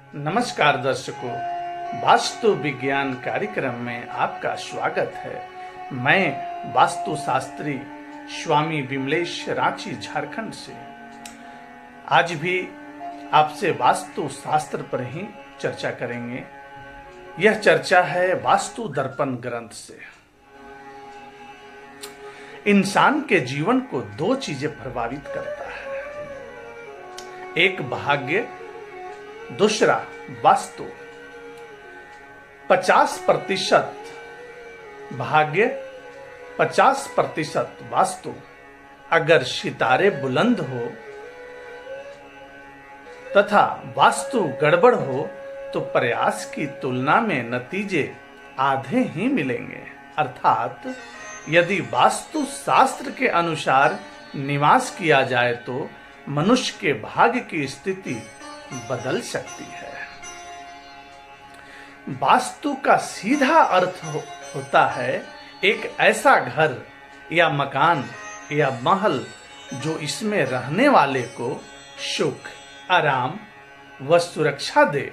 नमस्कार दर्शकों, वास्तु विज्ञान कार्यक्रम में आपका स्वागत है। मैं वास्तु शास्त्री स्वामी विमलेश रांची झारखंड से आज भी आपसे वास्तु शास्त्र पर ही चर्चा करेंगे। यह चर्चा है वास्तु दर्पण ग्रंथ से। इंसान के जीवन को दो चीजें प्रभावित करता है, एक भाग्य, दूसरा वास्तु। 50% भाग्य, 50% वास्तु। अगर सितारे बुलंद हो तथा वास्तु गड़बड़ हो तो प्रयास की तुलना में नतीजे आधे ही मिलेंगे। अर्थात यदि वास्तु शास्त्र के अनुसार निवास किया जाए तो मनुष्य के भाग्य की स्थिति बदल सकती है। वास्तु का सीधा अर्थ होता है एक ऐसा घर या मकान या महल जो इसमें रहने वाले को सुख, आराम व सुरक्षा दे।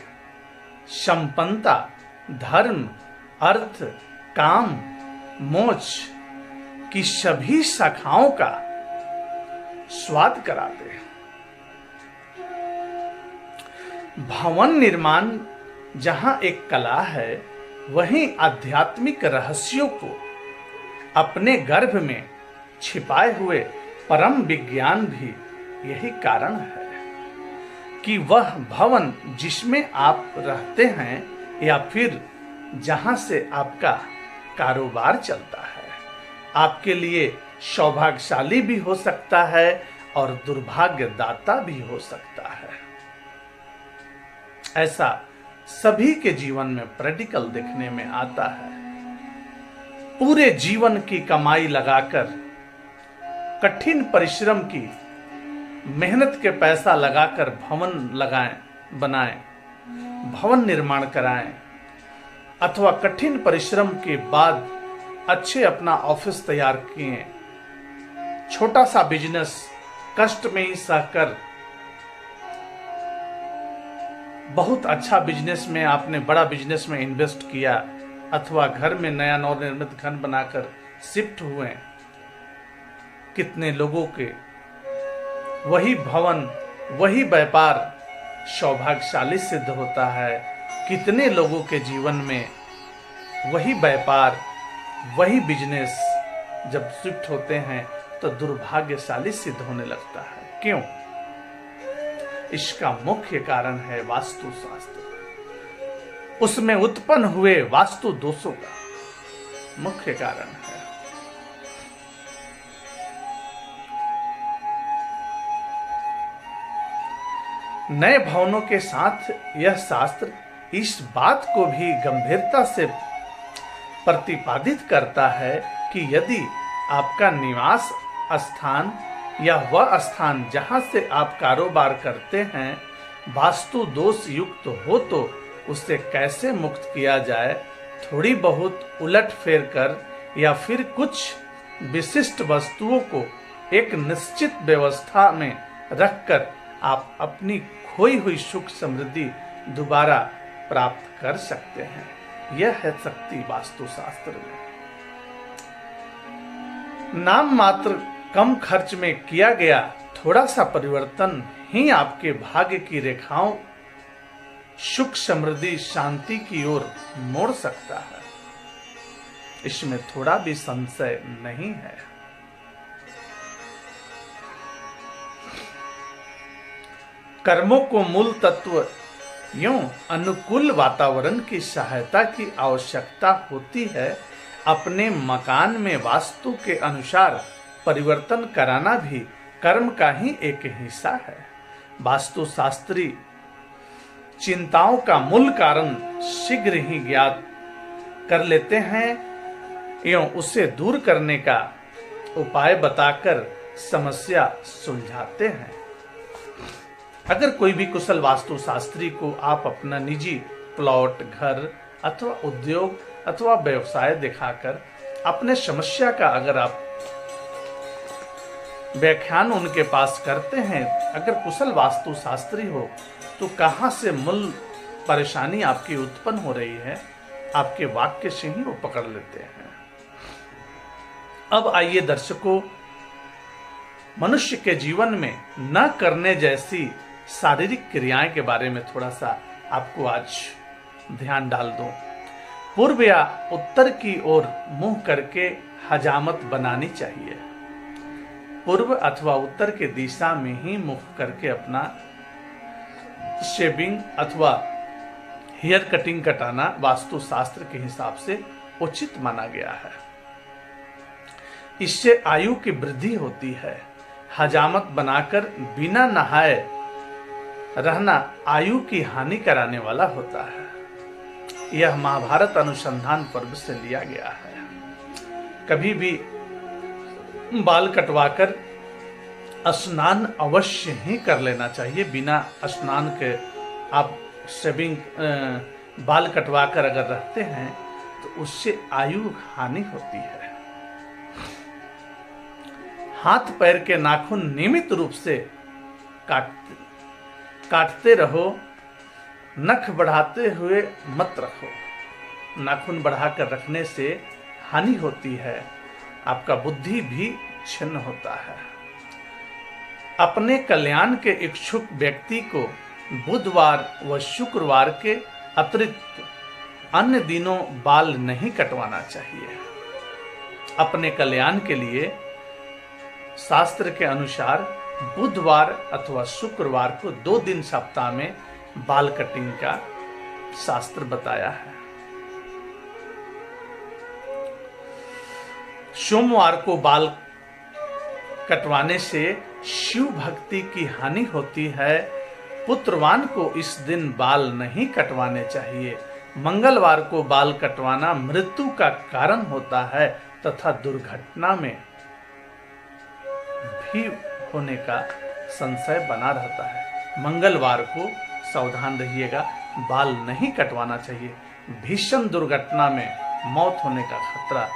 संपन्नता, धर्म, अर्थ, काम, मोक्ष की सभी शाखाओं का स्वाद कराते हैं। भवन निर्माण जहां एक कला है, वहीं आध्यात्मिक रहस्यों को अपने गर्भ में छिपाए हुए परम विज्ञान भी यही कारण है कि वह भवन जिसमें आप रहते हैं या फिर जहां से आपका कारोबार चलता है, आपके लिए सौभाग्यशाली भी हो सकता है और दुर्भाग्यदाता भी हो सकता है। ऐसा सभी के जीवन में प्रैक्टिकल देखने में आता है। पूरे जीवन की कमाई लगाकर, कठिन परिश्रम की मेहनत के पैसा लगाकर भवन बनाएं, भवन निर्माण कराएं, अथवा कठिन परिश्रम के बाद अच्छे अपना ऑफिस तैयार किए, छोटा सा बिजनेस कष्ट में ही सहकर बहुत अच्छा बिजनेस में आपने बड़ा बिजनेस में इन्वेस्ट किया, अथवा घर में नया नवनिर्मित घर बनाकर शिफ्ट हुए। कितने लोगों के वही भवन, वही व्यापार सौभाग्यशाली सिद्ध होता है। कितने लोगों के जीवन में वही व्यापार, वही बिजनेस जब शिफ्ट होते हैं तो दुर्भाग्यशाली सिद्ध होने लगता है। क्यों? इसका मुख्य कारण है वास्तु शास्त्र। उसमें उत्पन्न हुए वास्तु दोषों का मुख्य कारण है। नए भवनों के साथ यह शास्त्र इस बात को भी गंभीरता से प्रतिपादित करता है कि यदि आपका निवास स्थान या वह स्थान जहां से आप कारोबार करते हैं वास्तु दोष युक्त हो तो उसे कैसे मुक्त किया जाए। थोड़ी बहुत उलट फेर कर या फिर कुछ विशिष्ट वस्तुओं को एक निश्चित व्यवस्था में रखकर आप अपनी खोई हुई सुख समृद्धि दोबारा प्राप्त कर सकते हैं। यह है शक्ति वास्तु शास्त्र में। नाम मात्र कम खर्च में किया गया थोड़ा सा परिवर्तन ही आपके भाग्य की रेखाओं सुख, समृद्धि, शांति की ओर मोड़ सकता है। इसमें थोड़ा भी संशय नहीं है। कर्मों को मूल तत्व यूं अनुकूल वातावरण की सहायता की आवश्यकता होती है। अपने मकान में वास्तु के अनुसार परिवर्तन कराना भी कर्म का ही एक हिस्सा है। वास्तु शास्त्री चिंताओं का मूल कारण शीघ्र ही ज्ञात कर लेते हैं एवं उसे दूर करने का उपाय बताकर समस्या सुलझाते हैं। अगर कोई भी कुशल वास्तु शास्त्री को आप अपना निजी प्लॉट, घर अथवा उद्योग अथवा व्यवसाय दिखाकर अपने समस्या का अगर आप व्याख्यान उनके पास करते हैं, अगर कुशल वास्तु शास्त्री हो तो कहां से मूल परेशानी आपकी उत्पन्न हो रही है, आपके वाक्य से ही वो पकड़ लेते हैं। अब आइए दर्शकों, मनुष्य के जीवन में न करने जैसी शारीरिक क्रियाएं के बारे में थोड़ा सा आपको आज ध्यान डाल दूं। पूर्व या उत्तर की ओर मुंह करके हजामत बनानी चाहिए। पूर्व अथवा उत्तर के दिशा में ही मुख करके अपना शेविंग अथवा हेयर कटिंग कटाना वास्तु शास्त्र के हिसाब से उचित माना गया है। इससे आयु की वृद्धि होती है। हजामत बनाकर बिना नहाए रहना आयु की हानि कराने वाला होता है। यह महाभारत अनुसंधान पर्व से लिया गया है। कभी भी बाल कटवाकर स्नान अवश्य ही कर लेना चाहिए। बिना स्नान के आप शेविंग बाल कटवाकर अगर रखते हैं तो उससे आयु हानि होती है। हाथ पैर के नाखून नियमित रूप से काटते रहो। नख बढ़ाते हुए मत रखो। नाखून बढ़ाकर रखने से हानि होती है, आपका बुद्धि भी छिन्न होता है। अपने कल्याण के इच्छुक व्यक्ति को बुधवार व शुक्रवार के अतिरिक्त अन्य दिनों बाल नहीं कटवाना चाहिए। अपने कल्याण के लिए शास्त्र के अनुसार बुधवार अथवा शुक्रवार को 2 दिन सप्ताह में बाल कटिंग का शास्त्र बताया है। सोमवार को बाल कटवाने से शिव भक्ति की हानि होती है। पुत्रवान को इस दिन बाल नहीं कटवाने चाहिए। मंगलवार को बाल कटवाना मृत्यु का कारण होता है तथा दुर्घटना में भी होने का संशय बना रहता है। मंगलवार को सावधान रहिएगा, बाल नहीं कटवाना चाहिए। भीषण दुर्घटना में मौत होने का खतरा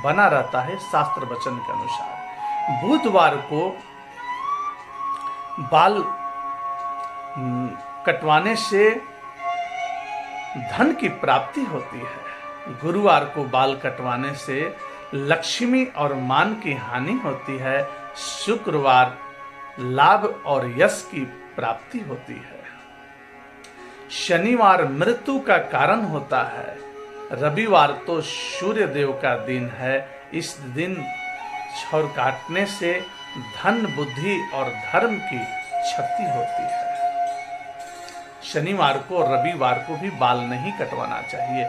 बना रहता है शास्त्र वचन के अनुसार। बुधवार को बाल कटवाने से धन की प्राप्ति होती है। गुरुवार को बाल कटवाने से लक्ष्मी और मान की हानि होती है। शुक्रवार लाभ और यश की प्राप्ति होती है। शनिवार मृत्यु का कारण होता है। रविवार तो सूर्य देव का दिन है। इस दिन छौर काटने से धन, बुद्धि और धर्म की क्षति होती है। शनिवार को और रविवार को भी बाल नहीं कटवाना चाहिए।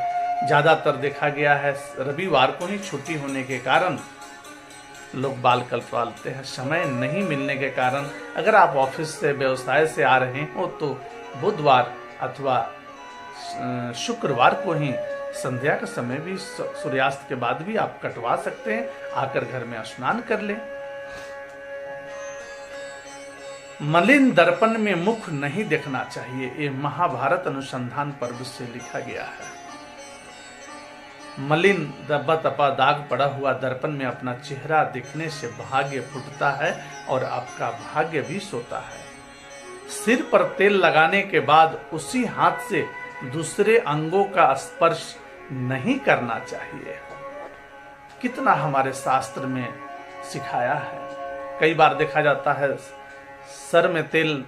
ज्यादातर देखा गया है रविवार को ही छुट्टी होने के कारण लोग बाल कटवाते हैं। समय नहीं मिलने के कारण अगर आप ऑफिस से व्यवसाय से आ रहे हो तो बुधवार अथवा शुक्रवार को ही संध्या का समय भी सूर्यास्त के बाद भी आप कटवा सकते हैं। आकर घर में स्नान कर लें। मलिन दर्पण में मुख नहीं देखना चाहिए। ये महाभारत अनुसंधान पर्व से लिखा गया है। मलिन दबा तपा दाग पड़ा हुआ दर्पण में अपना चेहरा दिखने से भाग्य फूटता है और आपका भाग्य भी सोता है। सिर पर तेल लगाने के बाद उसी हाथ से दूसरे अंगों का स्पर्श नहीं करना चाहिए। कितना हमारे शास्त्र में सिखाया है। कई बार देखा जाता है सर में तेल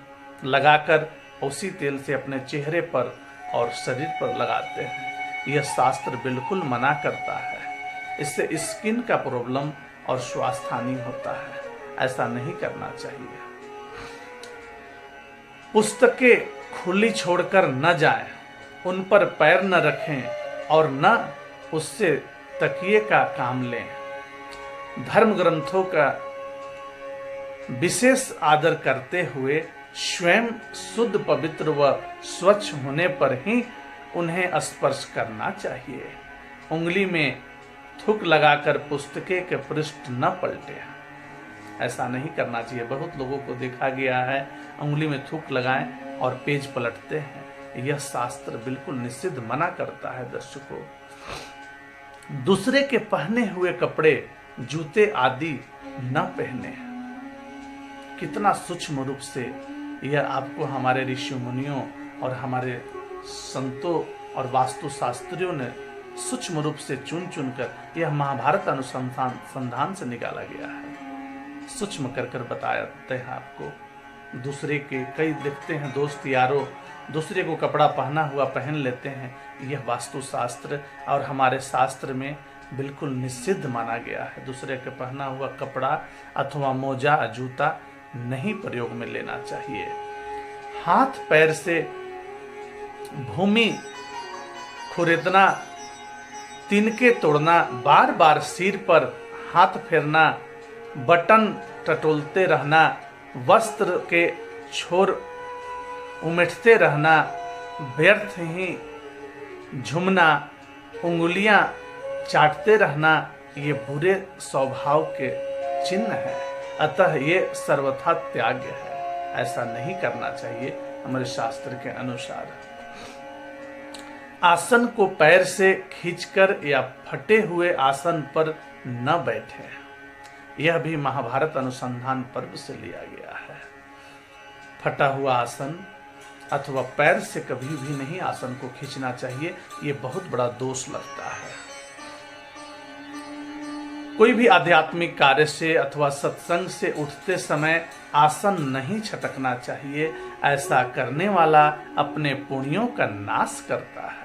लगाकर उसी तेल से अपने चेहरे पर और शरीर पर लगाते हैं। यह शास्त्र बिल्कुल मना करता है। इससे स्किन का प्रॉब्लम और स्वास्थ्य हानि होता है। ऐसा नहीं करना चाहिए। पुस्तकें खुली छोड़कर न जाएं, उन पर पैर न रखें और न उससे तकिए का काम लें। धर्म ग्रंथों का विशेष आदर करते हुए स्वयं शुद्ध, पवित्र व स्वच्छ होने पर ही उन्हें स्पर्श करना चाहिए। उंगली में थूक लगाकर पुस्तकें के पृष्ठ न पलटे। ऐसा नहीं करना चाहिए। बहुत लोगों को देखा गया है उंगली में थूक लगाएं और पेज पलटते हैं। यह शास्त्र बिल्कुल निषिद्ध मना करता है। दर्शकों, दूसरे के पहने हुए कपड़े, जूते आदि न पहने। कितना सूक्ष्म रूप से यह आपको हमारे ऋषि मुनियों और हमारे संतों और वास्तुशास्त्रियों ने सूक्ष्म रूप से चुन चुन कर यह महाभारत अनुसंधान से निकाला गया है। सूक्ष्म कर कर बताते हैं आपको। दूसरे के कई देखते हैं दोस्त यारों, दूसरे को कपड़ा पहना हुआ पहन लेते हैं, यह वास्तुशास्त्र और हमारे शास्त्र में बिल्कुल निषिद्ध माना गया है। दूसरे के पहना हुआ कपड़ा अथवा मोजा जूता नहीं प्रयोग में लेना चाहिए। हाथ पैर से भूमि खुरेदना, तिनके तोड़ना, बार बार सिर पर हाथ फेरना, बटन टटोलते रहना, वस्त्र के छोर उमेटते रहना, व्यर्थ ही झूमना, उंगलियां चाटते रहना, ये बुरे स्वभाव के चिन्ह है। अतः ये सर्वथा त्याग्य है, ऐसा नहीं करना चाहिए हमारे शास्त्र के अनुसार। आसन को पैर से खींचकर या फटे हुए आसन पर न बैठे, यह भी महाभारत अनुसंधान पर्व से लिया गया है। फटा हुआ आसन अथवा पैर से कभी भी नहीं आसन को खींचना चाहिए, ये बहुत बड़ा दोष लगता है। कोई भी आध्यात्मिक कार्य से अथवा सत्संग से उठते समय आसन नहीं छटकना चाहिए, ऐसा करने वाला अपने पुण्यों का नाश करता है।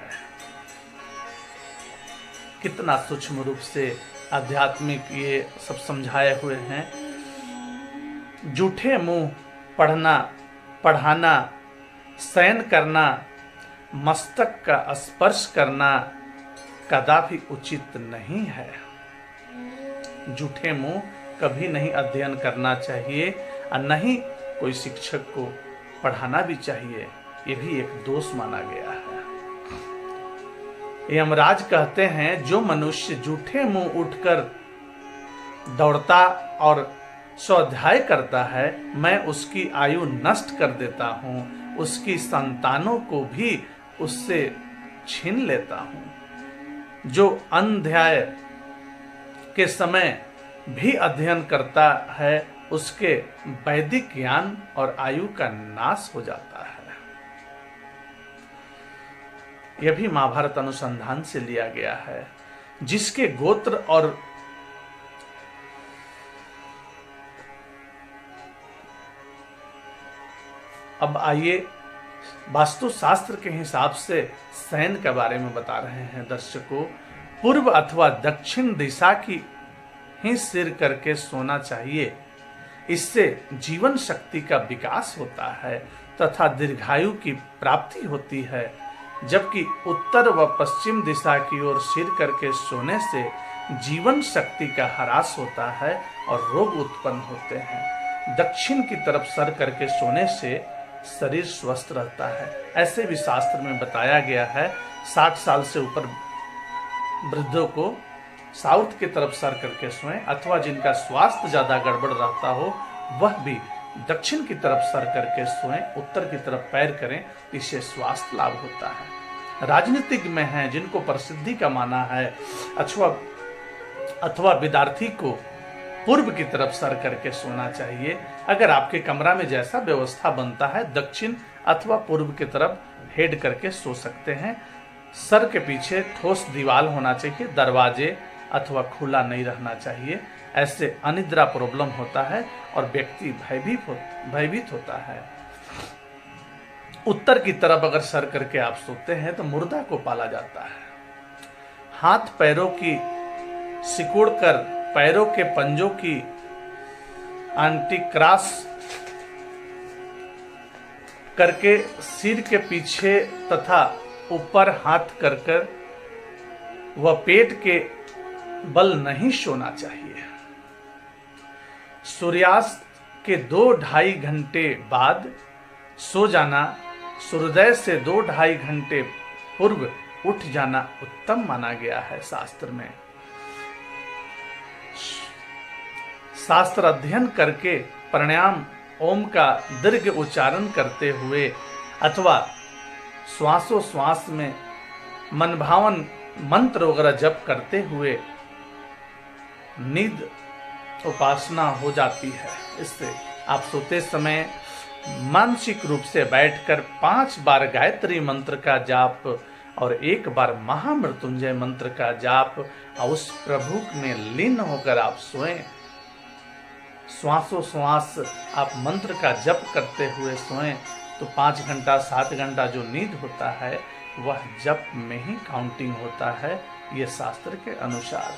कितना सूक्ष्म रूप से आध्यात्मिक ये सब समझाए हुए हैं। जूठे मुंह पढ़ना, पढ़ाना, शयन करना, मस्तक का स्पर्श करना कदापि उचित नहीं है। जूठे मुंह कभी नहीं अध्ययन करना चाहिए और नहीं कोई शिक्षक को पढ़ाना भी चाहिए, ये भी एक दोष माना गया है। यमराज कहते हैं, जो मनुष्य जूठे मुंह उठकर दौड़ता और स्वाध्याय करता है, मैं उसकी आयु नष्ट कर देता हूं, उसकी संतानों को भी उससे छीन लेता हूं। जो अध्याय के समय भी अध्ययन करता है, उसके वैदिक ज्ञान और आयु का नाश हो जाता है। यह भी महाभारत अनुसंधान से लिया गया है। जिसके गोत्र और अब आइए वास्तुशास्त्र के हिसाब से शयन के बारे में बता रहे हैं दर्शकों। पूर्व अथवा दक्षिण दिशा की ही सिर करके सोना चाहिए। इससे जीवन शक्ति का विकास होता है तथा दीर्घायु की प्राप्ति होती है। जबकि उत्तर व पश्चिम दिशा की ओर सिर करके सोने से जीवन शक्ति का ह्रास होता है और रोग उत्पन्न होते हैं। दक्षिण की तरफ सर करके सोने से शरीर स्वस्थ रहता है। ऐसे भी शास्त्र में बताया गया है। 60 साल से ऊपर वृद्धों को साउथ की तरफ सर करके सोएं, अथवा जिनका स्वास्थ्य ज्यादा गड़बड़ रहता हो वह भी दक्षिण की तरफ सर करके सोएं, उत्तर की तरफ पैर करें, इससे स्वास्थ्य लाभ होता है। राजनीतिक में है जिनको प्रसिद्धि का माना है, अथवा विद्यार्थी को पूर्व की तरफ सर करके सोना चाहिए। अगर आपके कमरा में जैसा व्यवस्था बनता है, दक्षिण अथवा पूर्व की तरफ हेड करके सो सकते हैं। सर के पीछे ठोस दीवार होना चाहिए, दरवाजे अथवा खुला नहीं रहना चाहिए। ऐसे अनिद्रा प्रॉब्लम होता है और व्यक्ति भयभीत होता है। उत्तर की तरफ अगर सर करके आप सोते हैं तो मुर्दा को पाला जाता है। हाथ पैरों की सिकुड़कर पैरों के पंजों की एंटी क्रॉस करके सिर के पीछे तथा ऊपर हाथ कर कर व पेट के बल नहीं सोना चाहिए। सूर्यास्त के 2-2.5 घंटे बाद सो जाना, सूर्योदय से 2-2.5 घंटे पूर्व उठ जाना उत्तम माना गया है शास्त्र में। शास्त्र अध्ययन करके प्राणायाम ओम का दीर्घ उच्चारण करते हुए अथवा श्वासोश्वास में मनभावन मंत्र वगैरह जप करते हुए नींद उपासना हो जाती है। इससे आप सोते समय मानसिक रूप से बैठकर 5 बार गायत्री मंत्र का जाप और 1 बार महामृत्युंजय मंत्र का जाप और उस प्रभु में लीन होकर आप सोएं। श्वासों श्वास आप मंत्र का जप करते हुए सोएं तो 5 घंटा 7 घंटा जो नींद होता है वह जप में ही काउंटिंग होता है, ये शास्त्र के अनुसार।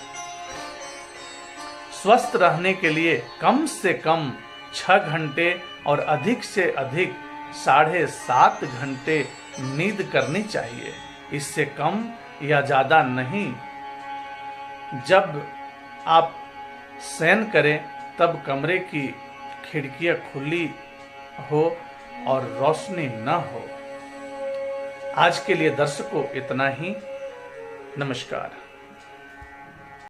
स्वस्थ रहने के लिए कम से कम 6 घंटे और अधिक से अधिक 7.5 घंटे नींद करनी चाहिए, इससे कम या ज्यादा नहीं। जब आप शयन करें तब कमरे की खिड़कियां खुली हो और रोशनी न हो। आज के लिए दर्शकों इतना ही। नमस्कार।